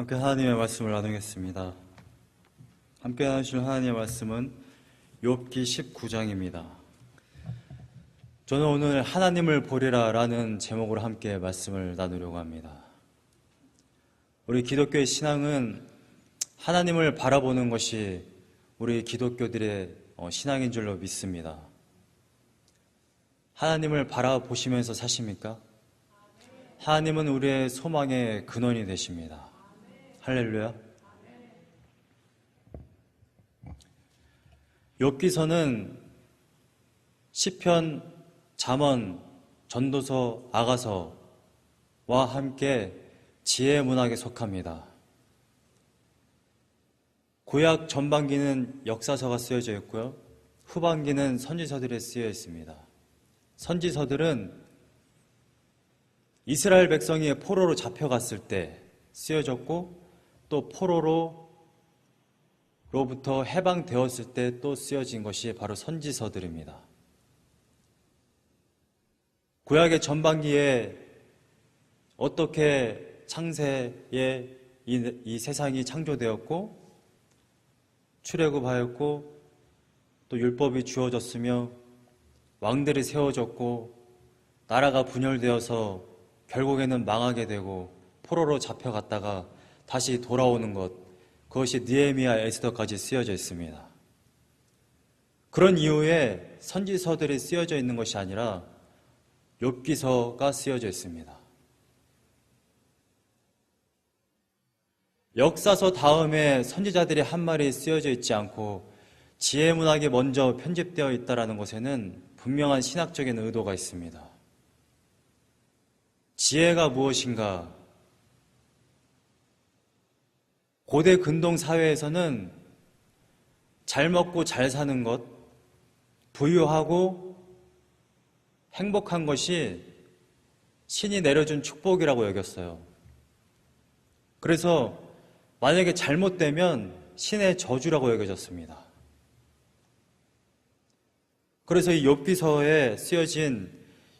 함께 하나님의 말씀을 나누겠습니다. 함께 나누실 하나님의 말씀은 욥기 19장입니다. 저는 오늘 하나님을 보리라 라는 제목으로 함께 말씀을 나누려고 합니다. 우리 기독교의 신앙은 하나님을 바라보는 것이 우리 기독교들의 신앙인 줄로 믿습니다. 하나님을 바라보시면서 사십니까? 하나님은 우리의 소망의 근원이 되십니다. 할렐루야. 욥기서는 시편, 잠언, 전도서, 아가서와 함께 지혜 문학에 속합니다. 구약 전반기는 역사서가 쓰여져 있고요. 후반기는 선지서들이 쓰여 있습니다. 선지서들은 이스라엘 백성이 포로로 잡혀갔을 때 쓰여졌고 또 포로로부터 해방되었을 때 또 쓰여진 것이 바로 선지서들입니다. 구약의 전반기에 어떻게 창세에 이 세상이 창조되었고 출애굽하였고 또 율법이 주어졌으며 왕들이 세워졌고 나라가 분열되어서 결국에는 망하게 되고 포로로 잡혀갔다가 다시 돌아오는 것, 그것이 느헤미야, 에스더까지 쓰여져 있습니다. 그런 이후에 선지서들이 쓰여져 있는 것이 아니라 욥기서가 쓰여져 있습니다. 역사서 다음에 선지자들이 한 말이 쓰여져 있지 않고 지혜 문학이 먼저 편집되어 있다는 것에는 분명한 신학적인 의도가 있습니다. 지혜가 무엇인가? 고대 근동 사회에서는 잘 먹고 잘 사는 것, 부유하고 행복한 것이 신이 내려준 축복이라고 여겼어요. 그래서 만약에 잘못되면 신의 저주라고 여겨졌습니다. 그래서 이 욥기서에 쓰여진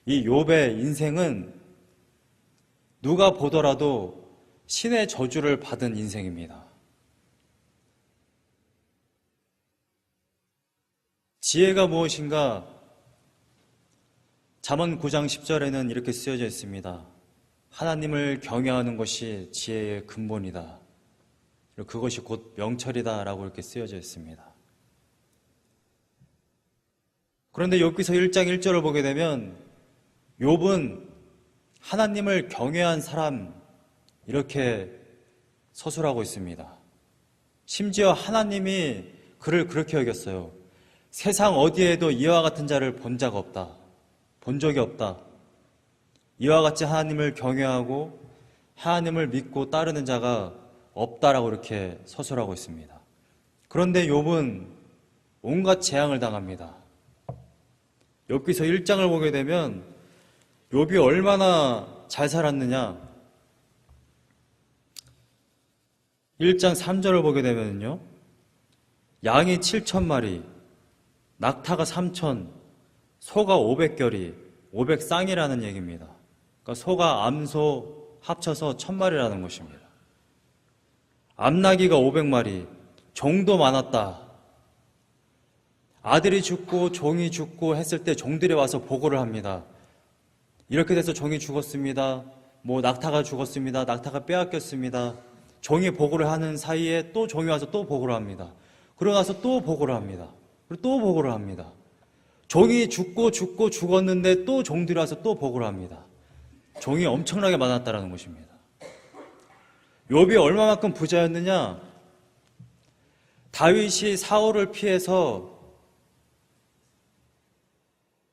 이 욥의 인생은 누가 보더라도 신의 저주를 받은 인생입니다. 지혜가 무엇인가? 잠언 9장 10절에는 이렇게 쓰여져 있습니다. 하나님을 경외하는 것이 지혜의 근본이다. 그것이 곧 명철이다 라고 이렇게 쓰여져 있습니다. 그런데 욥기서 1장 1절을 보게 되면 욥은 하나님을 경외한 사람 이렇게 서술하고 있습니다. 심지어 하나님이 그를 그렇게 여겼어요. 세상 어디에도 이와 같은 자를 본 적 없다. 본 적이 없다. 이와 같이 하나님을 경외하고 하나님을 믿고 따르는 자가 없다라고 이렇게 서술하고 있습니다. 그런데 욥은 온갖 재앙을 당합니다. 욥기서 1장을 보게 되면 욥이 얼마나 잘 살았느냐? 1장 3절을 보게 되면요, 양이 7,000마리, 낙타가 3,000, 소가 500결이, 500쌍이라는 얘기입니다. 그러니까 소가 암소 합쳐서 1,000마리라는 것입니다. 암나귀가 500마리, 종도 많았다. 아들이 죽고 종이 죽고 했을 때 종들이 와서 보고를 합니다. 이렇게 돼서 종이 죽었습니다. 낙타가 죽었습니다. 낙타가 빼앗겼습니다. 종이 보고를 하는 사이에 또 종이 와서 또 보고를 합니다. 그러고 나서 또 보고를 합니다. 그리고 또 보고를 합니다. 종이 죽었는데 또 종들이 와서 또 보고를 합니다. 종이 엄청나게 많았다는 것입니다. 욥이 얼마만큼 부자였느냐? 다윗이 사울을 피해서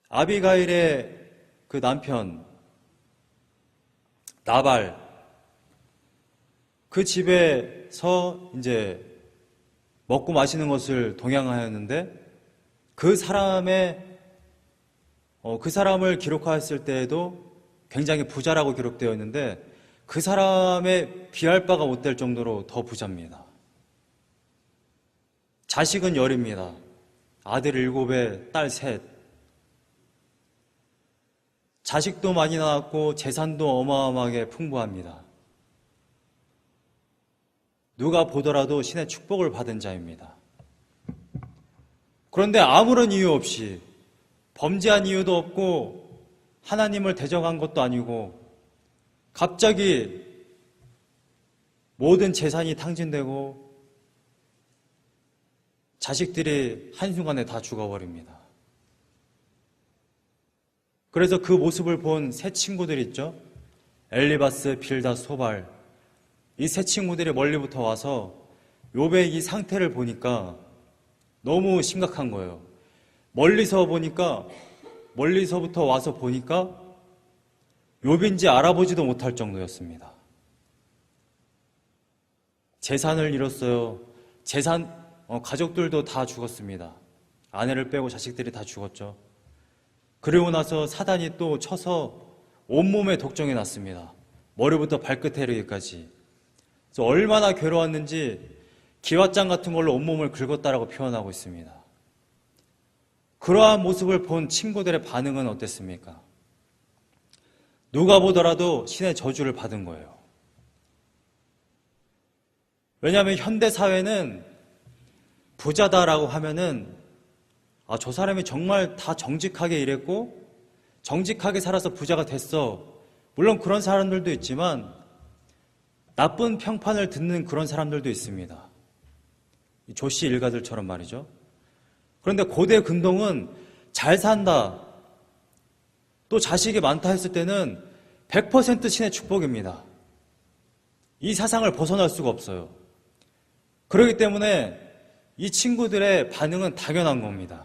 아비가일의 그 남편 나발, 그 집에서 이제 먹고 마시는 것을 동양하였는데 그 사람을 기록하였을 때에도 굉장히 부자라고 기록되어 있는데 그 사람의 비할 바가 못 될 정도로 더 부자입니다. 자식은 10입니다. 아들 7에 딸 3. 자식도 많이 낳았고 재산도 어마어마하게 풍부합니다. 누가 보더라도 신의 축복을 받은 자입니다. 그런데 아무런 이유 없이 범죄한 이유도 없고 하나님을 대적한 것도 아니고 갑자기 모든 재산이 탕진되고 자식들이 한순간에 다 죽어버립니다. 그래서 그 모습을 본 세 친구들 있죠? 엘리바스, 빌닷, 소발. 이 세 친구들이 멀리부터 와서 욥의 이 상태를 보니까 너무 심각한 거예요. 멀리서부터 와서 보니까 욥인지 알아보지도 못할 정도였습니다. 재산을 잃었어요. 가족들도 다 죽었습니다. 아내를 빼고 자식들이 다 죽었죠. 그리고 나서 사단이 또 쳐서 온몸에 독종이 났습니다. 머리부터 발끝에 이르기까지. 그래서 얼마나 괴로웠는지 기왓장 같은 걸로 온몸을 긁었다라고 표현하고 있습니다. 그러한 모습을 본 친구들의 반응은 어땠습니까? 누가 보더라도 신의 저주를 받은 거예요. 왜냐하면 현대사회는 부자다라고 하면은 저 사람이 정말 다 정직하게 일했고 정직하게 살아서 부자가 됐어. 물론 그런 사람들도 있지만 나쁜 평판을 듣는 그런 사람들도 있습니다. 조씨 일가들처럼 말이죠. 그런데 고대 근동은 잘 산다, 또 자식이 많다 했을 때는 100% 신의 축복입니다. 이 사상을 벗어날 수가 없어요. 그렇기 때문에 이 친구들의 반응은 당연한 겁니다.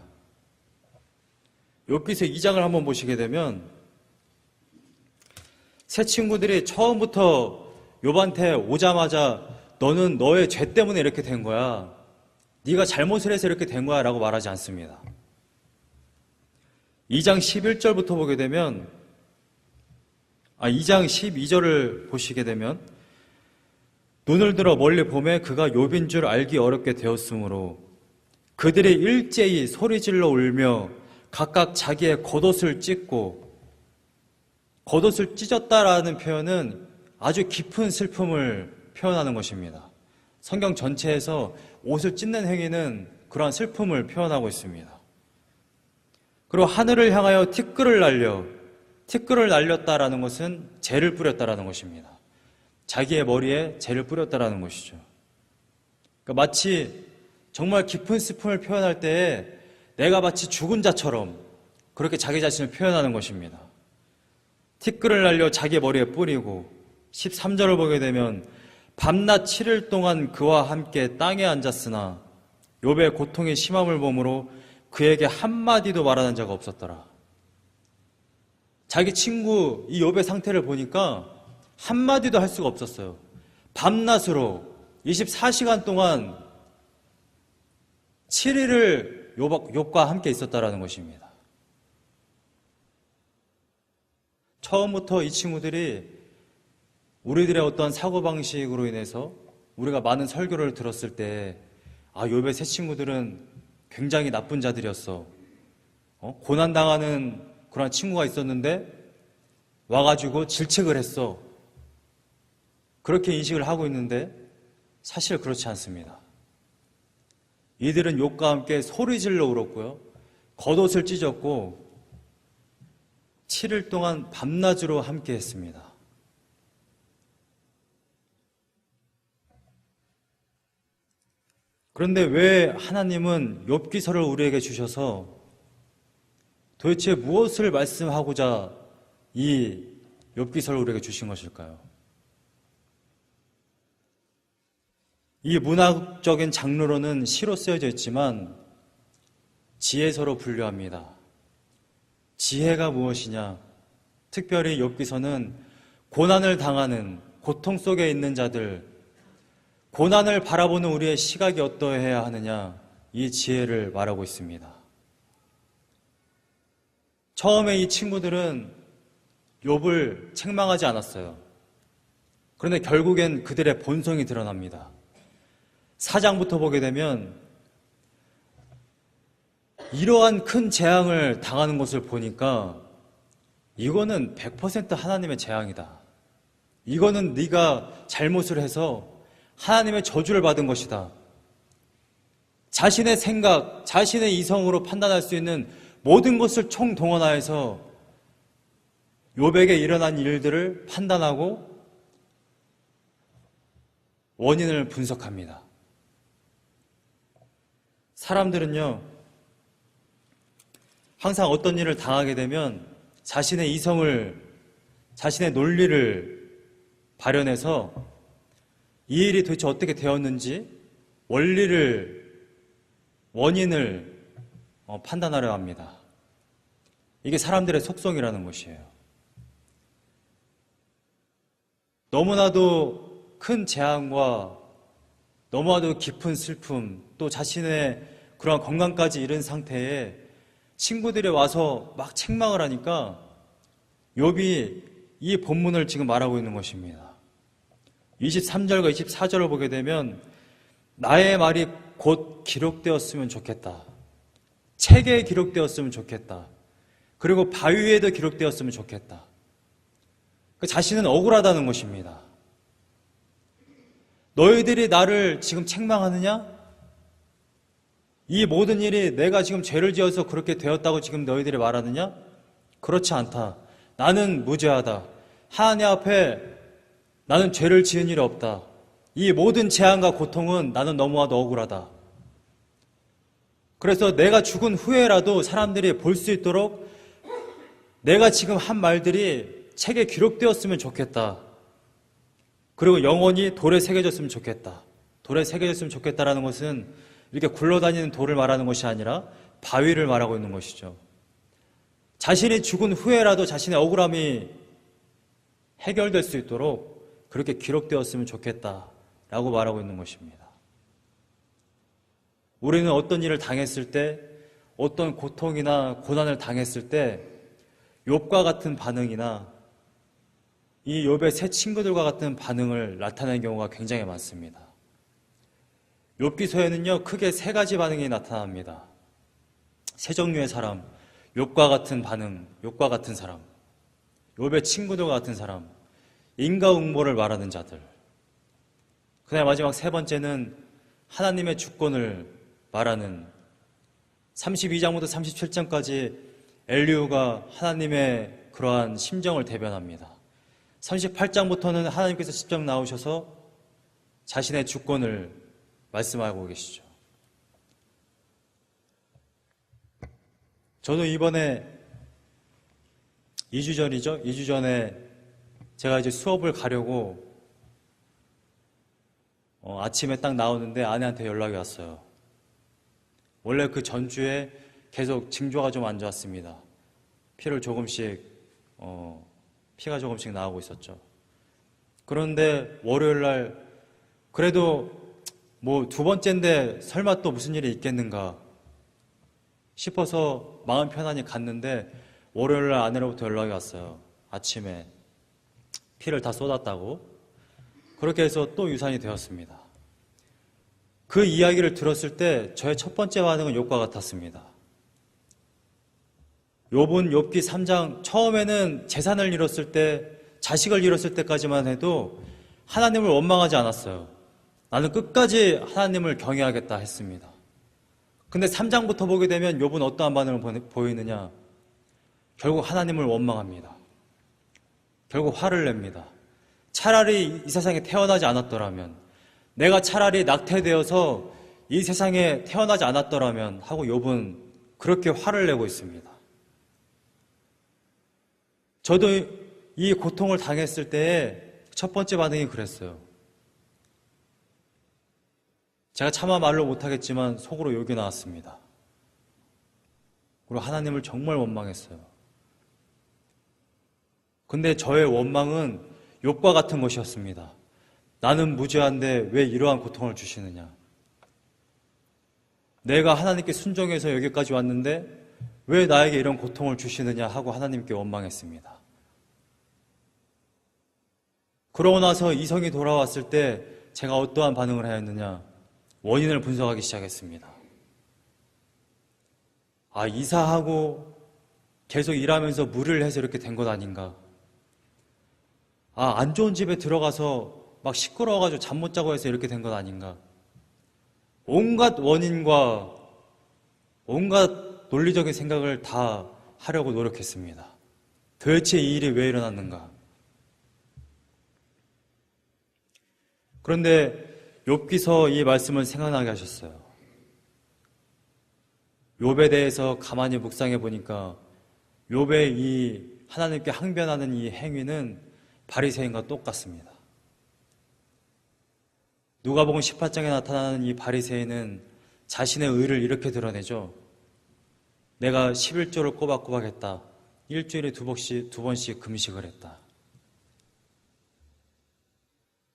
욥기서 2장을 한번 보시게 되면 세 친구들이 처음부터 욥한테 오자마자 너는 너의 죄 때문에 이렇게 된 거야. 네가 잘못을 해서 이렇게 된 거야 라고 말하지 않습니다. 2장 11절부터 보게 되면 2장 12절을 보시게 되면 눈을 들어 멀리 보매 그가 욥인 줄 알기 어렵게 되었으므로 그들이 일제히 소리질러 울며 각각 자기의 겉옷을 찢고, 겉옷을 찢었다라는 표현은 아주 깊은 슬픔을 표현하는 것입니다. 성경 전체에서 옷을 찢는 행위는 그러한 슬픔을 표현하고 있습니다. 그리고 하늘을 향하여 티끌을 날렸다라는 것은 재를 뿌렸다라는 것입니다. 자기의 머리에 재를 뿌렸다라는 것이죠. 그러니까 마치 정말 깊은 슬픔을 표현할 때에 내가 마치 죽은 자처럼 그렇게 자기 자신을 표현하는 것입니다. 티끌을 날려 자기 머리에 뿌리고 13절을 보게 되면 밤낮 7일 동안 그와 함께 땅에 앉았으나 욥의 고통이 심함을 보므로 그에게 한마디도 말하는 자가 없었더라. 자기 친구 이 욥의 상태를 보니까 한마디도 할 수가 없었어요. 밤낮으로 24시간 동안 7일을 욥과 함께 있었다라는 것입니다. 처음부터 이 친구들이 우리들의 어떤 사고방식으로 인해서 우리가 많은 설교를 들었을 때 욥의 세 친구들은 굉장히 나쁜 자들이었어. 고난당하는 그런 친구가 있었는데 와가지고 질책을 했어. 그렇게 인식을 하고 있는데 사실 그렇지 않습니다. 이들은 욥과 함께 소리질러 울었고요. 겉옷을 찢었고 7일 동안 밤낮으로 함께 했습니다. 그런데 왜 하나님은 욥기서를 우리에게 주셔서 도대체 무엇을 말씀하고자 이 욥기서를 우리에게 주신 것일까요? 이 문학적인 장르로는 시로 쓰여져 있지만 지혜서로 분류합니다. 지혜가 무엇이냐? 특별히 욥기서는 고난을 당하는, 고통 속에 있는 자들, 고난을 바라보는 우리의 시각이 어떠해야 하느냐, 이 지혜를 말하고 있습니다. 처음에 이 친구들은 욥을 책망하지 않았어요. 그런데 결국엔 그들의 본성이 드러납니다. 4장부터 보게 되면 이러한 큰 재앙을 당하는 것을 보니까 이거는 100% 하나님의 재앙이다. 이거는 네가 잘못을 해서 하나님의 저주를 받은 것이다. 자신의 생각, 자신의 이성으로 판단할 수 있는 모든 것을 총동원하여서 욥에게 일어난 일들을 판단하고 원인을 분석합니다. 사람들은요, 항상 어떤 일을 당하게 되면 자신의 이성을, 자신의 논리를 발현해서 이 일이 도대체 어떻게 되었는지 원인을 판단하려 합니다. 이게 사람들의 속성이라는 것이에요. 너무나도 큰 재앙과 너무나도 깊은 슬픔, 또 자신의 그러한 건강까지 잃은 상태에 친구들이 와서 막 책망을 하니까 욥이 이 본문을 지금 말하고 있는 것입니다. 23절과 24절을 보게 되면 나의 말이 곧 기록되었으면 좋겠다. 책에 기록되었으면 좋겠다. 그리고 바위에도 기록되었으면 좋겠다. 그 자신은 억울하다는 것입니다. 너희들이 나를 지금 책망하느냐? 이 모든 일이 내가 지금 죄를 지어서 그렇게 되었다고 지금 너희들이 말하느냐? 그렇지 않다. 나는 무죄하다. 하나님 앞에 나는 죄를 지은 일이 없다. 이 모든 재앙과 고통은 나는 너무나도 억울하다. 그래서 내가 죽은 후에라도 사람들이 볼 수 있도록 내가 지금 한 말들이 책에 기록되었으면 좋겠다. 그리고 영원히 돌에 새겨졌으면 좋겠다. 돌에 새겨졌으면 좋겠다라는 것은 이렇게 굴러다니는 돌을 말하는 것이 아니라 바위를 말하고 있는 것이죠. 자신이 죽은 후에라도 자신의 억울함이 해결될 수 있도록 그렇게 기록되었으면 좋겠다라고 말하고 있는 것입니다. 우리는 어떤 일을 당했을 때, 어떤 고통이나 고난을 당했을 때 욥과 같은 반응이나 이 욥의 세 친구들과 같은 반응을 나타내는 경우가 굉장히 많습니다. 욥기서에는요, 크게 세 가지 반응이 나타납니다. 세 종류의 사람, 욥과 같은 반응, 욥과 같은 사람, 욥의 친구들과 같은 사람, 인과응보를 말하는 자들. 그다음에 마지막 세 번째는 하나님의 주권을 말하는 32장부터 37장까지 엘리후가 하나님의 그러한 심정을 대변합니다. 38장부터는 하나님께서 직접 나오셔서 자신의 주권을 말씀하고 계시죠. 저도 이번에 2주 전이죠. 2주 전에 제가 이제 수업을 가려고 아침에 딱 나오는데 아내한테 연락이 왔어요. 원래 그 전주에 계속 징조가 좀 안 좋았습니다. 피가 조금씩 나오고 있었죠. 그런데 월요일 날 그래도 뭐 두 번째인데 설마 또 무슨 일이 있겠는가 싶어서 마음 편안히 갔는데 월요일 날 아내로부터 연락이 왔어요. 아침에 피를 다 쏟았다고. 그렇게 해서 또 유산이 되었습니다. 그 이야기를 들었을 때 저의 첫 번째 반응은 욥과 같았습니다. 욥은 욥기 3장 처음에는 재산을 잃었을 때, 자식을 잃었을 때까지만 해도 하나님을 원망하지 않았어요. 나는 끝까지 하나님을 경외하겠다 했습니다. 근데 3장부터 보게 되면 욥은 어떠한 반응을 보이느냐? 결국 하나님을 원망합니다. 결국 화를 냅니다. 차라리 이 세상에 태어나지 않았더라면, 내가 차라리 낙태되어서 이 세상에 태어나지 않았더라면 하고 욥은 그렇게 화를 내고 있습니다. 저도 이 고통을 당했을 때의 첫 번째 반응이 그랬어요. 제가 차마 말로 못하겠지만 속으로 욕이 나왔습니다. 그리고 하나님을 정말 원망했어요. 근데 저의 원망은 욥과 같은 것이었습니다. 나는 무죄한데 왜 이러한 고통을 주시느냐? 내가 하나님께 순종해서 여기까지 왔는데 왜 나에게 이런 고통을 주시느냐 하고 하나님께 원망했습니다. 그러고 나서 이성이 돌아왔을 때 제가 어떠한 반응을 하였느냐? 원인을 분석하기 시작했습니다. 이사하고 계속 일하면서 무리를 해서 이렇게 된 것 아닌가? 안 좋은 집에 들어가서 막 시끄러워가지고 잠 못 자고 해서 이렇게 된 건 아닌가. 온갖 원인과 온갖 논리적인 생각을 다 하려고 노력했습니다. 도대체 이 일이 왜 일어났는가. 그런데 욥기서 이 말씀을 생각나게 하셨어요. 욥에 대해서 가만히 묵상해 보니까 욥의 이 하나님께 항변하는 이 행위는 바리새인과 똑같습니다. 누가복음 18장에 나타나는 이 바리새인은 자신의 의를 이렇게 드러내죠. 내가 11조를 꼬박꼬박 했다. 일주일에 두 번씩 금식을 했다.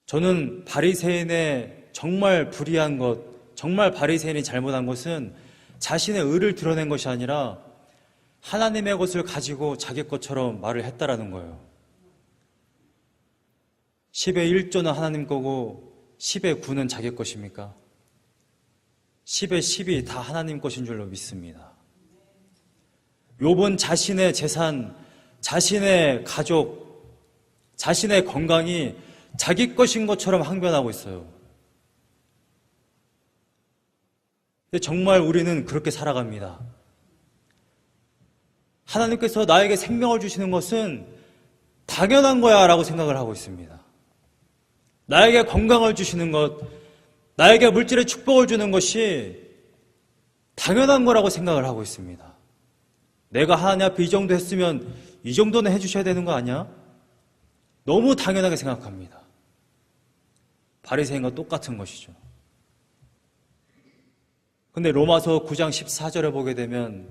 저는 바리새인의 정말 불의한 것, 정말 바리새인이 잘못한 것은 자신의 의를 드러낸 것이 아니라 하나님의 것을 가지고 자기 것처럼 말을 했다라는 거예요. 10의 1조는 하나님 거고 10의 9는 자기 것입니까? 10의 10이 다 하나님 것인 줄로 믿습니다. 욥은 자신의 재산, 자신의 가족, 자신의 건강이 자기 것인 것처럼 항변하고 있어요. 근데 정말 우리는 그렇게 살아갑니다. 하나님께서 나에게 생명을 주시는 것은 당연한 거야 라고 생각을 하고 있습니다. 나에게 건강을 주시는 것, 나에게 물질의 축복을 주는 것이 당연한 거라고 생각을 하고 있습니다. 내가 하나님 앞에 이 정도 했으면 이 정도는 해주셔야 되는 거 아니야? 너무 당연하게 생각합니다. 바리새인과 똑같은 것이죠. 근데 로마서 9장 14절에 보게 되면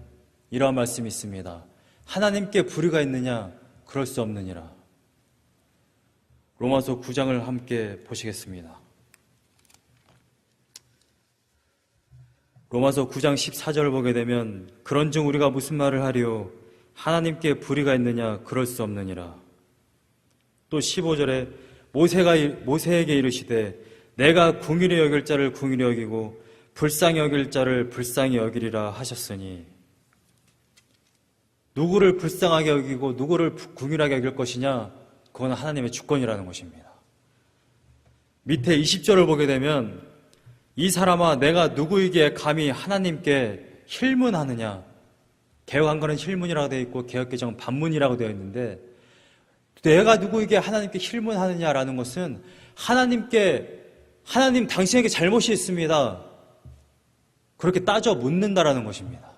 이러한 말씀이 있습니다. 하나님께 불의가 있느냐? 그럴 수 없느니라. 로마서 9장을 함께 보시겠습니다. 로마서 9장 14절을 보게 되면 그런즉 우리가 무슨 말을 하리요? 하나님께 불의가 있느냐? 그럴 수 없느니라. 또 15절에 모세에게 이르시되 내가 궁휼히 여길 자를 궁휼히 여기고 불쌍히 여길 자를 불쌍히 여기리라 하셨으니 누구를 불쌍하게 여기고 누구를 궁휼하게 여길 것이냐? 그건 하나님의 주권이라는 것입니다. 밑에 20절을 보게 되면 이 사람아 내가 누구에게 감히 하나님께 힐문하느냐. 개혁한거는 힐문이라고 되어 있고 개혁개정은 반문이라고 되어 있는데 내가 누구에게 하나님께 힐문하느냐라는 것은 하나님 당신에게 잘못이 있습니다. 그렇게 따져 묻는다라는 것입니다.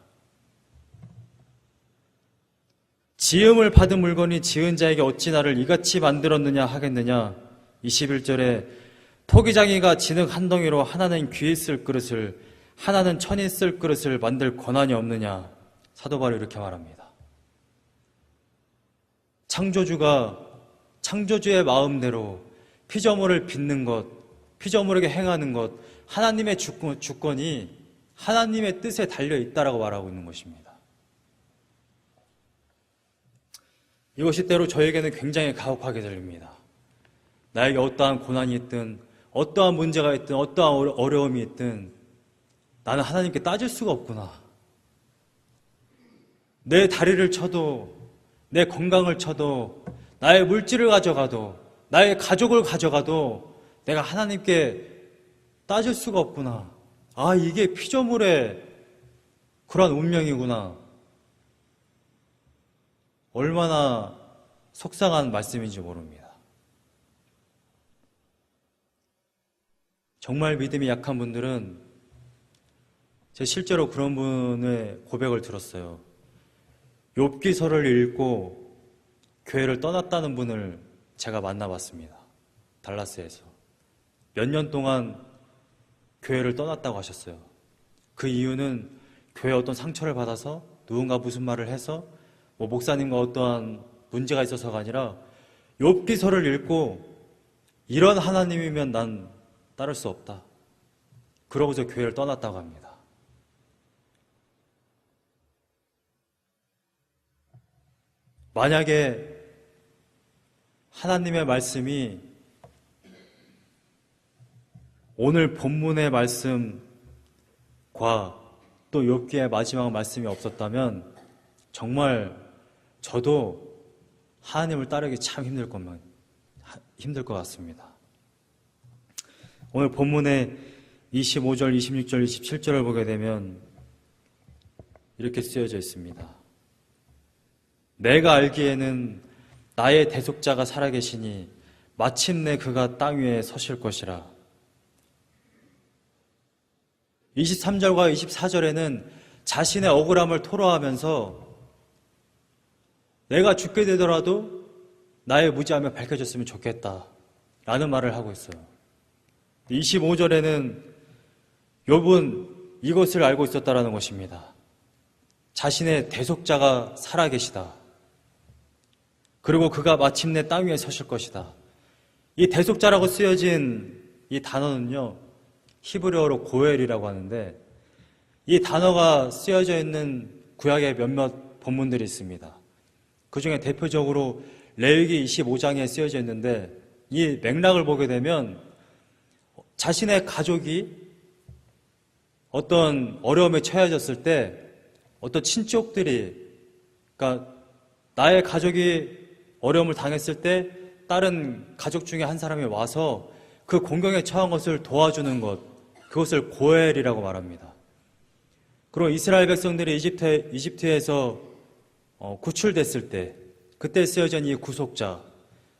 지음을 받은 물건이 지은 자에게 어찌 나를 이같이 만들었느냐 하겠느냐. 21절에 토기장이가 진흙 한 덩이로 하나는 귀에 쓸 그릇을 하나는 천이 쓸 그릇을 만들 권한이 없느냐. 사도 바울이 이렇게 말합니다. 창조주의 마음대로 피조물을 빚는 것, 피조물에게 행하는 것, 하나님의 주권이 하나님의 뜻에 달려 있다라고 말하고 있는 것입니다. 이것이 때로 저에게는 굉장히 가혹하게 들립니다. 나에게 어떠한 고난이 있든 어떠한 문제가 있든 어떠한 어려움이 있든 나는 하나님께 따질 수가 없구나. 내 다리를 쳐도 내 건강을 쳐도 나의 물질을 가져가도 나의 가족을 가져가도 내가 하나님께 따질 수가 없구나. 아, 이게 피조물의 그러한 운명이구나. 얼마나 속상한 말씀인지 모릅니다. 정말 믿음이 약한 분들은 제가 실제로 그런 분의 고백을 들었어요. 욥기서를 읽고 교회를 떠났다는 분을 제가 만나봤습니다. 달라스에서. 몇 년 동안 교회를 떠났다고 하셨어요. 그 이유는 교회에 어떤 상처를 받아서 누군가 무슨 말을 해서 목사님과 어떠한 문제가 있어서가 아니라 욥기서를 읽고 이런 하나님이면 난 따를 수 없다. 그러고서 교회를 떠났다고 합니다. 만약에 하나님의 말씀이 오늘 본문의 말씀과 또 욥기의 마지막 말씀이 없었다면 정말 저도 하나님을 따르기 참 힘들 것 같습니다. 오늘 본문의 25절, 26절, 27절을 보게 되면 이렇게 쓰여져 있습니다. 내가 알기에는 나의 대속자가 살아계시니 마침내 그가 땅 위에 서실 것이라. 23절과 24절에는 자신의 억울함을 토로하면서 내가 죽게 되더라도 나의 무지함이 밝혀졌으면 좋겠다 라는 말을 하고 있어요. 25절에는 욥은 이것을 알고 있었다라는 것입니다. 자신의 대속자가 살아계시다. 그리고 그가 마침내 땅 위에 서실 것이다. 이 대속자라고 쓰여진 이 단어는요, 히브리어로 고엘이라고 하는데, 이 단어가 쓰여져 있는 구약의 몇몇 본문들이 있습니다. 그 중에 대표적으로 레위기 25장에 쓰여져 있는데, 이 맥락을 보게 되면 자신의 가족이 어떤 어려움에 처해졌을 때 어떤 친족들이, 그러니까 나의 가족이 어려움을 당했을 때 다른 가족 중에 한 사람이 와서 그 공경에 처한 것을 도와주는 것, 그것을 고엘이라고 말합니다. 그리고 이스라엘 백성들이 이집트에서 구출됐을 때 그때 쓰여진 이 구속자,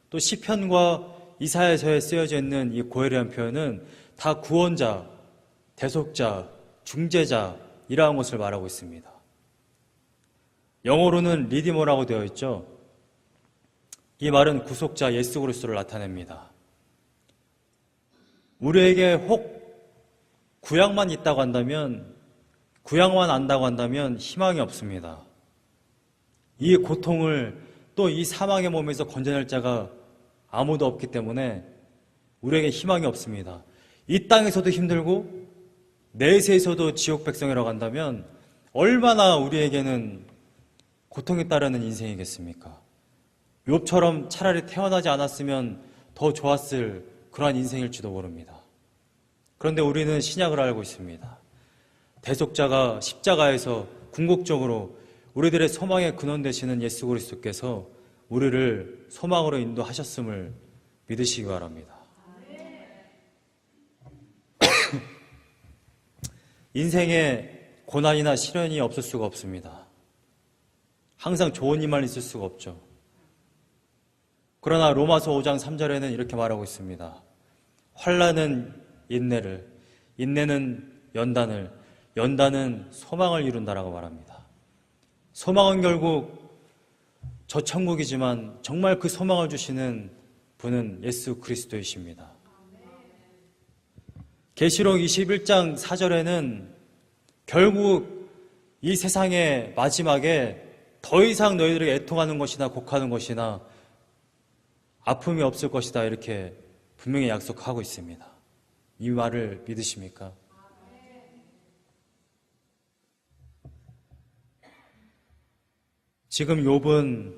또 시편과 이사야서에 쓰여져 있는 이 고엘이라는 표현은 다 구원자, 대속자, 중재자 이러한 것을 말하고 있습니다. 영어로는 리디머라고 되어 있죠. 이 말은 구속자 예수 그리스도를 나타냅니다. 우리에게 혹 구약만 있다고 한다면, 구약만 안다고 한다면 희망이 없습니다. 이 고통을 또 이 사망의 몸에서 건져낼 자가 아무도 없기 때문에 우리에게 희망이 없습니다. 이 땅에서도 힘들고 내세에서도 지옥 백성이라고 한다면 얼마나 우리에게는 고통이 따르는 인생이겠습니까? 욥처럼 차라리 태어나지 않았으면 더 좋았을 그러한 인생일지도 모릅니다. 그런데 우리는 신약을 알고 있습니다. 대속자가 십자가에서 궁극적으로 우리들의 소망의 근원 되시는 예수 그리스도께서 우리를 소망으로 인도하셨음을 믿으시기 바랍니다. 인생에 고난이나 시련이 없을 수가 없습니다. 항상 좋은 일만 있을 수가 없죠. 그러나 로마서 5장 3절에는 이렇게 말하고 있습니다. 환난은 인내를, 인내는 연단을, 연단은 소망을 이룬다라고 말합니다. 소망은 결국 저 천국이지만 정말 그 소망을 주시는 분은 예수 그리스도이십니다. 계시록 21장 4절에는 결국 이 세상의 마지막에 더 이상 너희들에게 애통하는 것이나 곡하는 것이나 아픔이 없을 것이다 이렇게 분명히 약속하고 있습니다. 이 말을 믿으십니까? 지금 욥은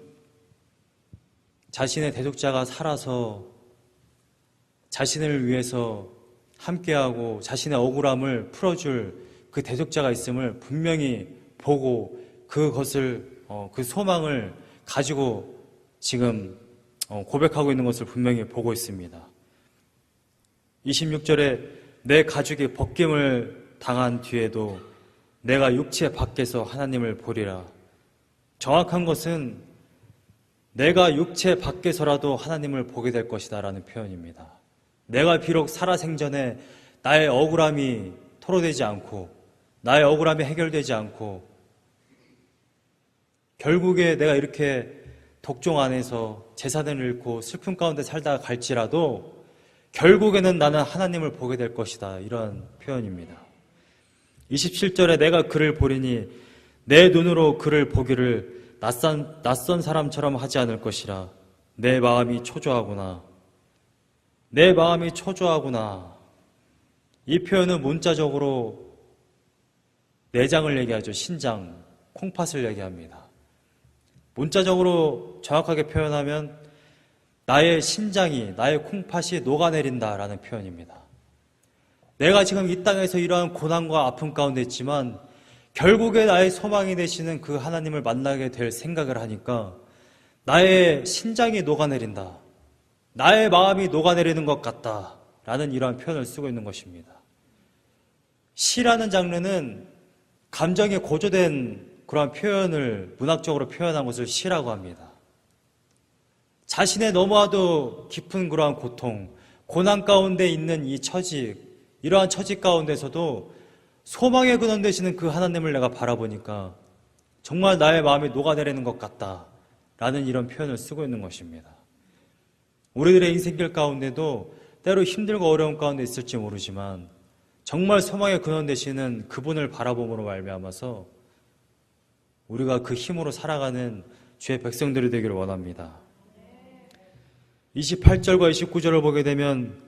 자신의 대속자가 살아서 자신을 위해서 함께하고 자신의 억울함을 풀어줄 그 대속자가 있음을 분명히 보고 그것을 그 소망을 가지고 지금 고백하고 있는 것을 분명히 보고 있습니다. 26절에 내 가죽이 벗김을 당한 뒤에도 내가 육체 밖에서 하나님을 보리라. 정확한 것은 내가 육체 밖에서라도 하나님을 보게 될 것이다 라는 표현입니다. 내가 비록 살아생전에 나의 억울함이 토로되지 않고 나의 억울함이 해결되지 않고 결국에 내가 이렇게 독종 안에서 재산을 잃고 슬픔 가운데 살다가 갈지라도 결국에는 나는 하나님을 보게 될 것이다 이런 표현입니다. 27절에 내가 그를 보리니 내 눈으로 그를 보기를 낯선 사람처럼 하지 않을 것이라. 내 마음이 초조하구나. 내 마음이 초조하구나. 이 표현은 문자적으로 내장을 얘기하죠. 신장, 콩팥을 얘기합니다. 문자적으로 정확하게 표현하면 나의 신장이, 나의 콩팥이 녹아내린다라는 표현입니다. 내가 지금 이 땅에서 이러한 고난과 아픔 가운데 있지만 결국에 나의 소망이 되시는 그 하나님을 만나게 될 생각을 하니까 나의 신장이 녹아내린다. 나의 마음이 녹아내리는 것 같다. 라는 이러한 표현을 쓰고 있는 것입니다. 시라는 장르는 감정에 고조된 그러한 표현을 문학적으로 표현한 것을 시라고 합니다. 자신의 너무나도 깊은 그러한 고통, 고난 가운데 있는 이 처지, 이러한 처지 가운데서도 소망의 근원 되시는 그 하나님을 내가 바라보니까 정말 나의 마음이 녹아내리는 것 같다 라는 이런 표현을 쓰고 있는 것입니다. 우리들의 인생길 가운데도 때로 힘들고 어려운 가운데 있을지 모르지만 정말 소망의 근원 되시는 그분을 바라봄으로 말미암아서 우리가 그 힘으로 살아가는 주의 백성들이 되기를 원합니다. 28절과 29절을 보게 되면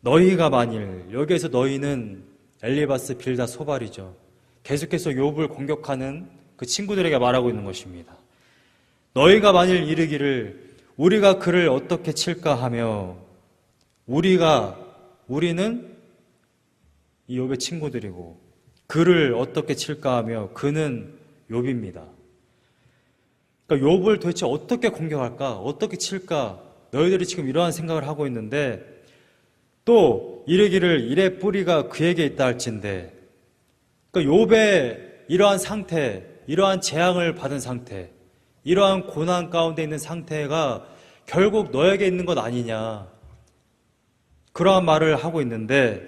너희가 만일, 여기에서 너희는 엘리바스, 빌다, 소발이죠. 계속해서 욥을 공격하는 그 친구들에게 말하고 있는 것입니다. 너희가 만일 이르기를 우리가 그를 어떻게 칠까 하며, 우리는 이 욥의 친구들이고 그를 어떻게 칠까 하며 그는 욥입니다. 그러니까 욥을 도대체 어떻게 공격할까? 어떻게 칠까? 너희들이 지금 이러한 생각을 하고 있는데 또 이르기를 이래 뿌리가 그에게 있다 할진대. 그러니까 욥의 이러한 상태, 이러한 재앙을 받은 상태, 이러한 고난 가운데 있는 상태가 결국 너에게 있는 것 아니냐, 그러한 말을 하고 있는데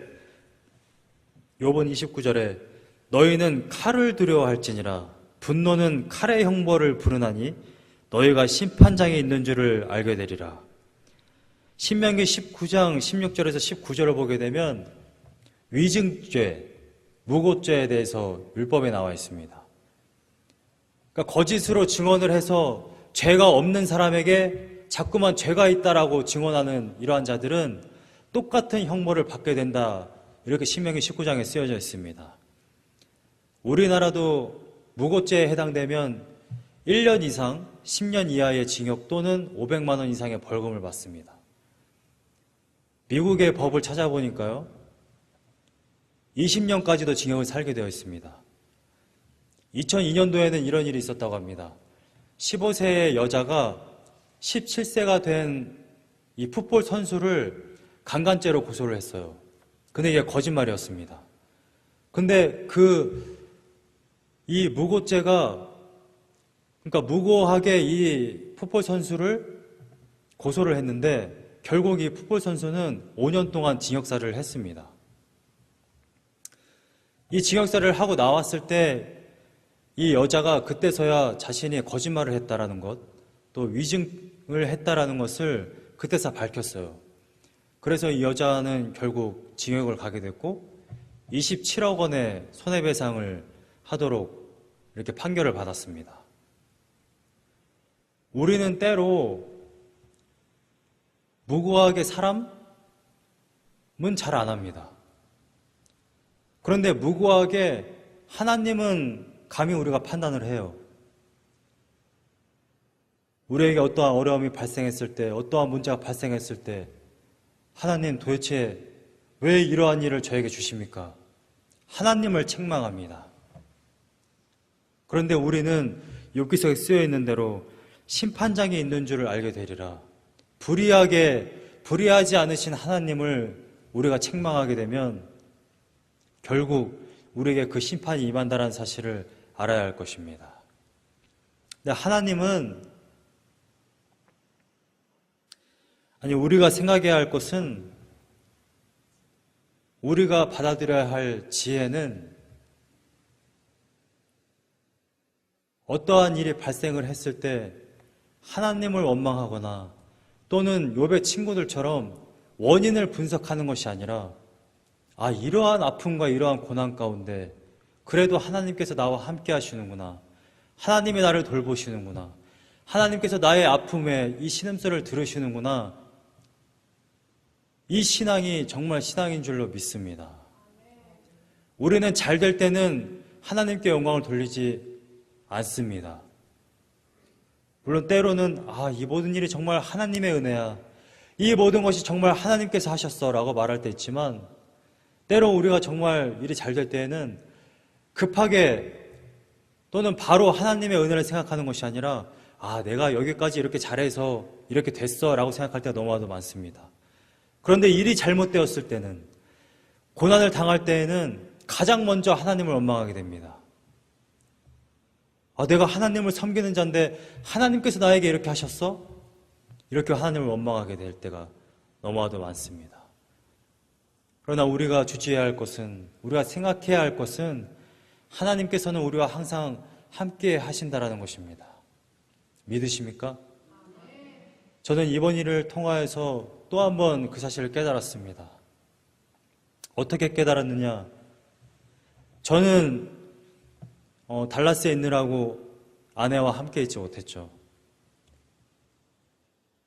욥은 29절에 너희는 칼을 두려워할지니라 분노는 칼의 형벌을 부르나니 너희가 심판장에 있는 줄을 알게 되리라. 신명기 19장 16절에서 19절을 보게 되면 위증죄, 무고죄에 대해서 율법에 나와 있습니다. 그러니까 거짓으로 증언을 해서 죄가 없는 사람에게 자꾸만 죄가 있다라고 증언하는 이러한 자들은 똑같은 형벌을 받게 된다, 이렇게 신명기 19장에 쓰여져 있습니다. 우리나라도 무고죄에 해당되면 1년 이상 10년 이하의 징역 또는 500만 원 이상의 벌금을 받습니다. 미국의 법을 찾아보니까요, 20년까지도 징역을 살게 되어 있습니다. 2002년도에는 이런 일이 있었다고 합니다. 15세의 여자가 17세가 된 이 풋볼 선수를 강간죄로 고소를 했어요. 근데 이게 거짓말이었습니다. 근데 이 무고죄가, 그러니까 무고하게 이 풋볼 선수를 고소를 했는데 결국 이 풋볼 선수는 5년 동안 징역살이를 했습니다. 이 징역살이를 하고 나왔을 때 이 여자가 그때서야 자신이 거짓말을 했다라는 것, 또 위증을 했다라는 것을 그때서 밝혔어요. 그래서 이 여자는 결국 징역을 가게 됐고 27억 원의 손해배상을 하도록 이렇게 판결을 받았습니다. 우리는 때로 무고하게 사람은 잘 안 합니다. 그런데 무고하게 하나님은 감히 우리가 판단을 해요. 우리에게 어떠한 어려움이 발생했을 때, 어떠한 문제가 발생했을 때 하나님 도대체 왜 이러한 일을 저에게 주십니까? 하나님을 책망합니다. 그런데 우리는 욥기서에 쓰여 있는 대로 심판장에 있는 줄을 알게 되리라. 불의하지 않으신 하나님을 우리가 책망하게 되면 결국 우리에게 그 심판이 임한다는 사실을 알아야 할 것입니다. 근데 하나님은, 우리가 생각해야 할 것은, 우리가 받아들여야 할 지혜는 어떠한 일이 발생을 했을 때 하나님을 원망하거나 또는 욥의 친구들처럼 원인을 분석하는 것이 아니라, 이러한 아픔과 이러한 고난 가운데 그래도 하나님께서 나와 함께 하시는구나, 하나님이 나를 돌보시는구나, 하나님께서 나의 아픔에 이 신음소리를 들으시는구나, 이 신앙이 정말 신앙인 줄로 믿습니다. 우리는 잘 될 때는 하나님께 영광을 돌리지 않습니다. 물론 때로는 이 모든 일이 정말 하나님의 은혜야, 이 모든 것이 정말 하나님께서 하셨어 라고 말할 때 있지만, 때로 우리가 정말 일이 잘 될 때에는 급하게 또는 바로 하나님의 은혜를 생각하는 것이 아니라 내가 여기까지 이렇게 잘해서 이렇게 됐어 라고 생각할 때가 너무나도 많습니다. 그런데 일이 잘못되었을 때는, 고난을 당할 때에는 가장 먼저 하나님을 원망하게 됩니다. 내가 하나님을 섬기는 자인데 하나님께서 나에게 이렇게 하셨어? 이렇게 하나님을 원망하게 될 때가 너무나도 많습니다. 그러나 우리가 주지해야 할 것은, 우리가 생각해야 할 것은 하나님께서는 우리와 항상 함께 하신다라는 것입니다. 믿으십니까? 저는 이번 일을 통하여서 또 한 번 그 사실을 깨달았습니다. 어떻게 깨달았느냐? 저는 달라스에 있느라고 아내와 함께 있지 못했죠.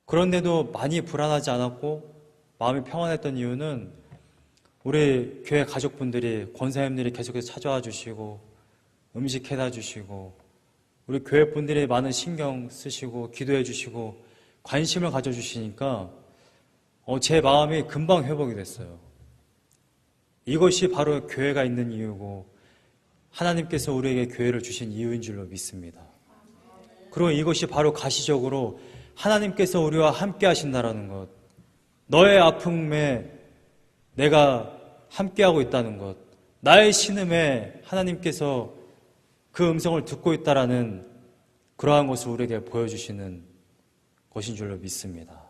그런데도 많이 불안하지 않았고 마음이 평안했던 이유는 우리 교회 가족분들이, 권사님들이 계속해서 찾아와 주시고 음식 해다 주시고 우리 교회 분들이 많은 신경 쓰시고 기도해 주시고 관심을 가져주시니까 제 마음이 금방 회복이 됐어요. 이것이 바로 교회가 있는 이유고 하나님께서 우리에게 교회를 주신 이유인 줄로 믿습니다. 그리고 이것이 바로 가시적으로 하나님께서 우리와 함께 하신다라는 것, 너의 아픔에 내가 함께하고 있다는 것, 나의 신음에 하나님께서 그 음성을 듣고 있다라는 그러한 것을 우리에게 보여주시는 것인 줄로 믿습니다.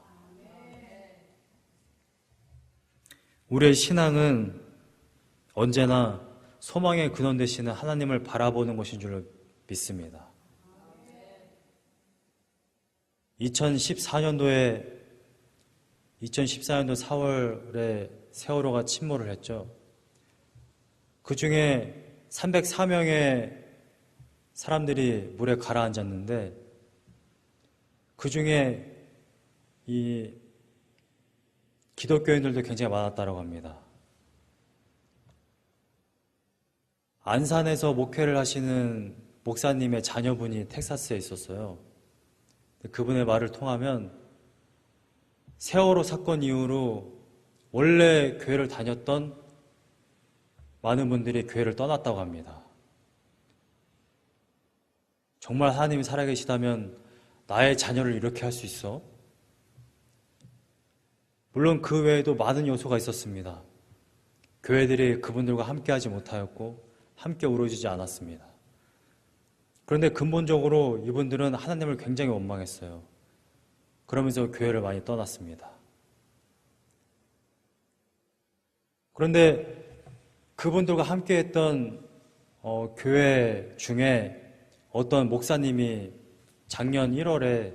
우리의 신앙은 언제나 소망의 근원 되시는 하나님을 바라보는 것인 줄로 믿습니다. 2014년도 4월에 세월호가 침몰을 했죠. 그 중에 304명의 사람들이 물에 가라앉았는데 그 중에 이 기독교인들도 굉장히 많았다고 합니다. 안산에서 목회를 하시는 목사님의 자녀분이 텍사스에 있었어요. 그분의 말을 통하면 세월호 사건 이후로 원래 교회를 다녔던 많은 분들이 교회를 떠났다고 합니다. 정말 하나님이 살아계시다면 나의 자녀를 이렇게 할 수 있어? 물론 그 외에도 많은 요소가 있었습니다. 교회들이 그분들과 함께하지 못하였고 함께 이루어지지 않았습니다. 그런데 근본적으로 이분들은 하나님을 굉장히 원망했어요. 그러면서 교회를 많이 떠났습니다. 그런데 그분들과 함께했던 교회 중에 어떤 목사님이 작년 1월에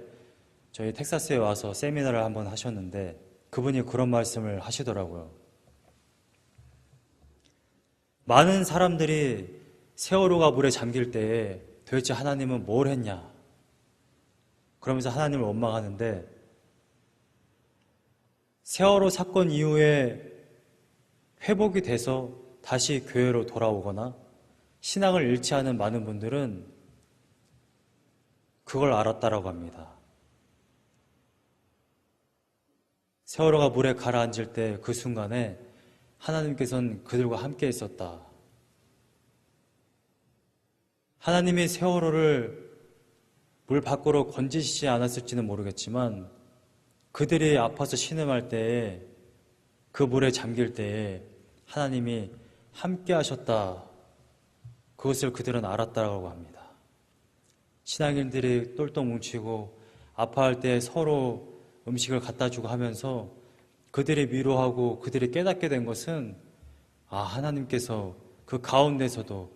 저희 텍사스에 와서 세미나를 한번 하셨는데 그분이 그런 말씀을 하시더라고요. 많은 사람들이 세월호가 물에 잠길 때에 도대체 하나님은 뭘 했냐? 그러면서 하나님을 원망하는데 세월호 사건 이후에 회복이 돼서 다시 교회로 돌아오거나 신앙을 잃지 않은 많은 분들은 그걸 알았다라고 합니다. 세월호가 물에 가라앉을 때 그 순간에 하나님께서는 그들과 함께 있었다. 하나님이 세월호를 물 밖으로 건지시지 않았을지는 모르겠지만 그들이 아파서 신음할 때에 그 물에 잠길 때에 하나님이 함께 하셨다. 그것을 그들은 알았다고 합니다. 신앙인들이 똘똘 뭉치고 아파할 때 서로 음식을 갖다 주고 하면서 그들이 위로하고 그들이 깨닫게 된 것은 하나님께서 그 가운데서도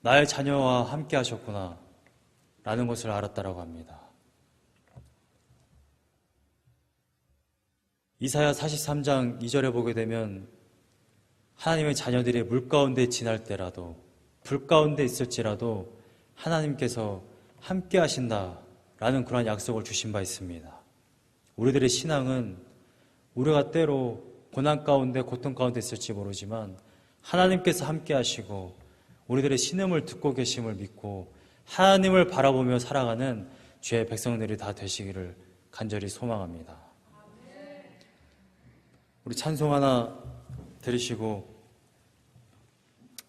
나의 자녀와 함께 하셨구나 라는 것을 알았다고 합니다. 이사야 43장 2절에 보게 되면 하나님의 자녀들이 물 가운데 지날 때라도 불 가운데 있을지라도 하나님께서 함께 하신다라는 그러한 약속을 주신 바 있습니다. 우리들의 신앙은 우리가 때로 고난 가운데 고통 가운데 있을지 모르지만 하나님께서 함께 하시고 우리들의 신음을 듣고 계심을 믿고 하나님을 바라보며 살아가는 주의 백성들이 다 되시기를 간절히 소망합니다. 우리 찬송 하나 들으시고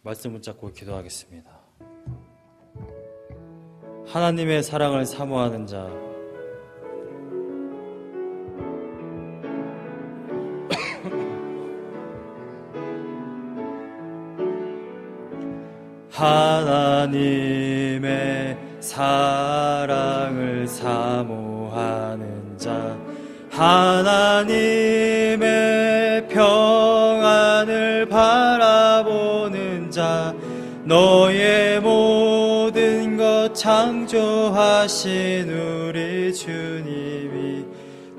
말씀 붙잡고 기도하겠습니다. 하나님의 사랑을 사모하는 자 하나님의 사랑을 사모하는 자, 하나님의 평안을 바라보는 자, 너의 모든 것 창조하신 우리 주님이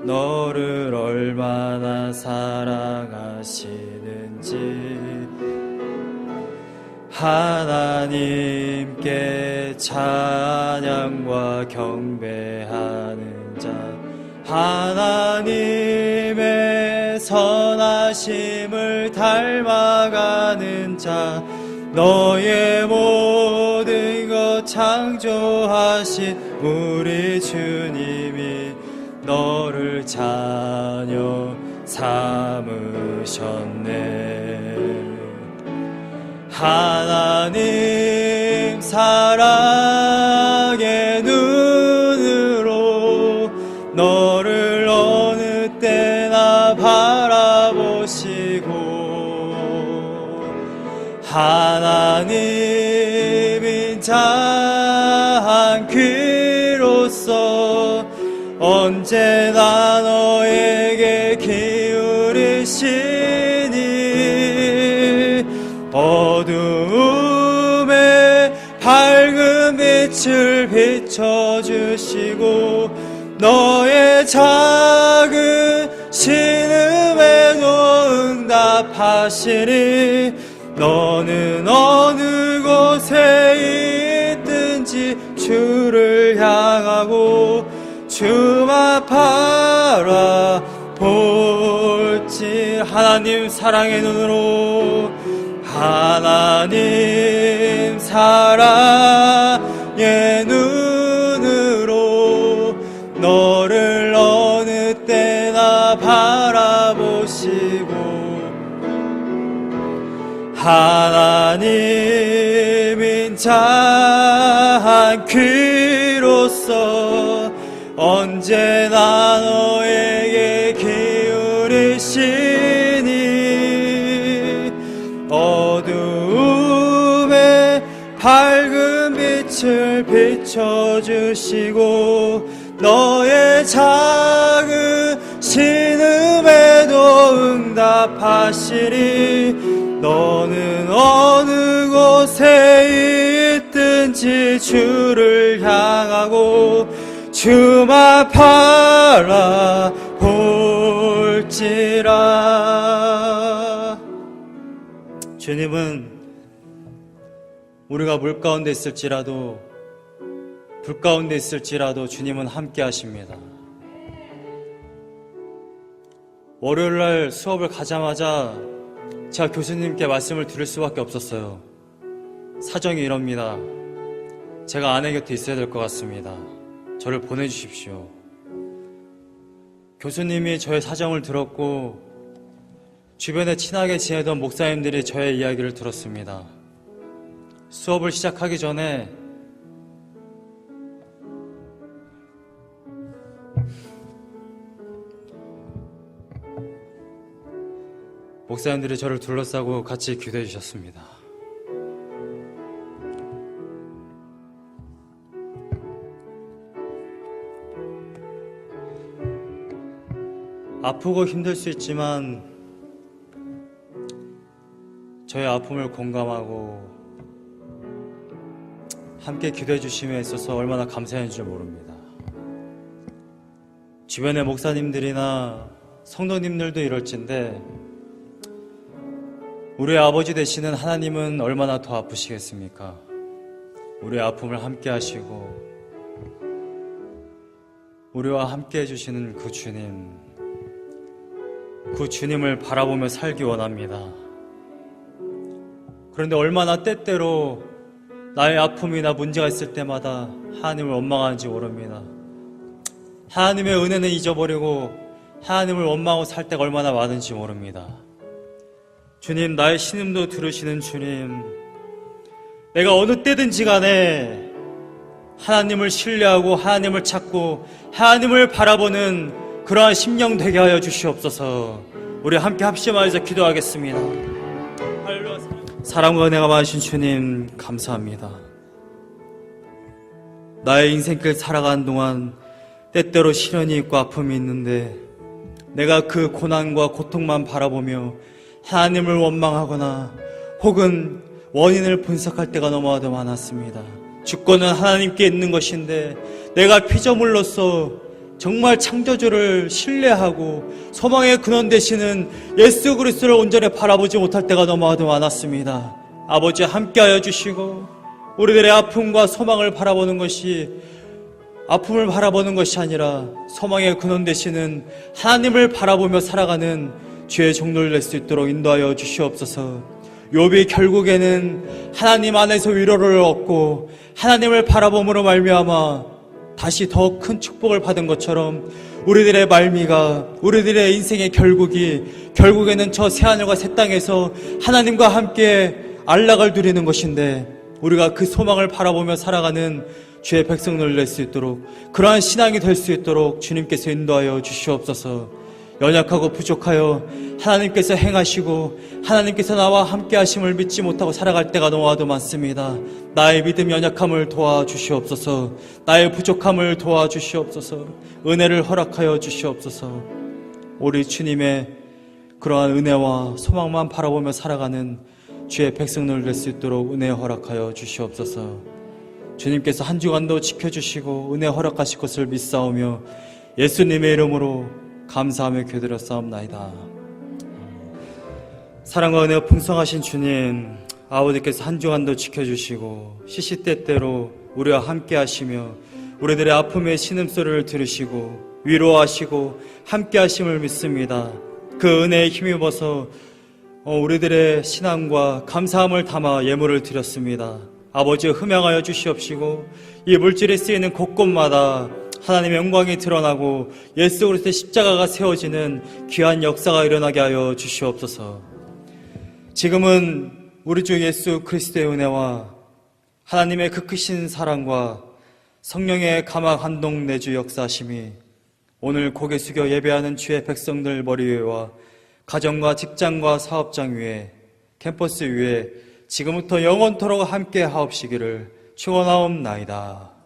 너를 얼마나 사랑하시는지 하나님께 찬양과 경배하는 자, 하나님의 선하심을 닮아가는 자, 너의 모든 것 창조하신 우리 주님이 너를 자녀 삼으셨네. 하나님 사랑의 눈으로 너를 어느 때나 바라보시고, 하나님인 자 한 귀로서 언제나 너에게 기울이시니 어두움에 밝은 빛을 비춰주시고 너의 작은 신음에도 응답하시니 너는 어느 곳에 있든지 주를 향하고 주만 바라볼지. 하나님 사랑의 눈으로, 하나님 사랑의 눈으로 너를 어느 때나 바라보시고, 하나님인 자 한 귀로서 언제나 너에게 기울이시니 어두움에 밝은 빛을 비춰주시고 너의 작은 신음에도 응답하시니 너는 어느 곳에 있든지 주를 향하고 주만 바라볼지라. 주님은 우리가 물 가운데 있을지라도 불 가운데 있을지라도 주님은 함께 하십니다. 월요일날 수업을 가자마자 제가 교수님께 말씀을 드릴 수밖에 없었어요. 사정이 이럽니다. 제가 아내 곁에 있어야 될 것 같습니다. 저를 보내주십시오. 교수님이 저의 사정을 들었고 주변에 친하게 지내던 목사님들이 저의 이야기를 들었습니다. 수업을 시작하기 전에 목사님들이 저를 둘러싸고 같이 기도해 주셨습니다. 아프고 힘들 수 있지만 저의 아픔을 공감하고 함께 기도해 주심에 있어서 얼마나 감사한지 줄 모릅니다. 주변의 목사님들이나 성도님들도 이럴진데 우리의 아버지 되시는 하나님은 얼마나 더 아프시겠습니까? 우리의 아픔을 함께 하시고 우리와 함께 해주시는 그 주님을 바라보며 살기 원합니다. 그런데 얼마나 때때로 나의 아픔이나 문제가 있을 때마다 하나님을 원망하는지 모릅니다. 하나님의 은혜는 잊어버리고 하나님을 원망하고 살 때가 얼마나 많은지 모릅니다. 주님, 나의 신음도 들으시는 주님, 내가 어느 때든지 간에 하나님을 신뢰하고 하나님을 찾고 하나님을 바라보는 그러한 심령 되게 하여 주시옵소서. 우리 함께 합심하여서 기도하겠습니다. 사랑과 은혜가 많으신 주님 감사합니다. 나의 인생길 살아가는 동안 때때로 시련이 있고 아픔이 있는데 내가 그 고난과 고통만 바라보며 하나님을 원망하거나 혹은 원인을 분석할 때가 너무나도 많았습니다. 주권은 하나님께 있는 것인데 내가 피조물로서 정말 창조주를 신뢰하고 소망의 근원 되시는 예수 그리스도를 온전히 바라보지 못할 때가 너무나도 많았습니다. 아버지 함께하여 주시고 우리들의 아픔과 소망을 바라보는 것이 아픔을 바라보는 것이 아니라 소망의 근원 되시는 하나님을 바라보며 살아가는 주의 종로를 낼 수 있도록 인도하여 주시옵소서. 욥이 결국에는 하나님 안에서 위로를 얻고 하나님을 바라봄으로 말미암아 다시 더 큰 축복을 받은 것처럼 우리들의 말미가 우리들의 인생의 결국에는 저 새하늘과 새 땅에서 하나님과 함께 안락을 누리는 것인데 우리가 그 소망을 바라보며 살아가는 주의 백성을 낼 수 있도록 그러한 신앙이 될 수 있도록 주님께서 인도하여 주시옵소서. 연약하고 부족하여 하나님께서 행하시고 하나님께서 나와 함께 하심을 믿지 못하고 살아갈 때가 너무나도 많습니다. 나의 믿음 연약함을 도와주시옵소서. 나의 부족함을 도와주시옵소서. 은혜를 허락하여 주시옵소서. 우리 주님의 그러한 은혜와 소망만 바라보며 살아가는 주의 백성을 낼 수 있도록 은혜 허락하여 주시옵소서. 주님께서 한 주간도 지켜주시고 은혜 허락하실 것을 믿사오며 예수님의 이름으로 감사하며 기도드렸사옵나이다. 사랑과 은혜가 풍성하신 주님, 아버지께서 한 주간도 지켜주시고 시시때때로 우리와 함께 하시며 우리들의 아픔의 신음소리를 들으시고 위로하시고 함께 하심을 믿습니다. 그 은혜에 힘입어서 우리들의 신앙과 감사함을 담아 예물을 드렸습니다. 아버지 흠양하여 주시옵시고 이 물질이 쓰이는 곳곳마다 하나님의 영광이 드러나고 예수 그리스도의 십자가가 세워지는 귀한 역사가 일어나게 하여 주시옵소서. 지금은 우리 주 예수 그리스도의 은혜와 하나님의 그 크신 사랑과 성령의 감화 감동 내주 역사하심이 오늘 고개 숙여 예배하는 주의 백성들 머리 위에와 가정과 직장과 사업장 위에 캠퍼스 위에 지금부터 영원토록 함께 하옵시기를 축원하옵나이다.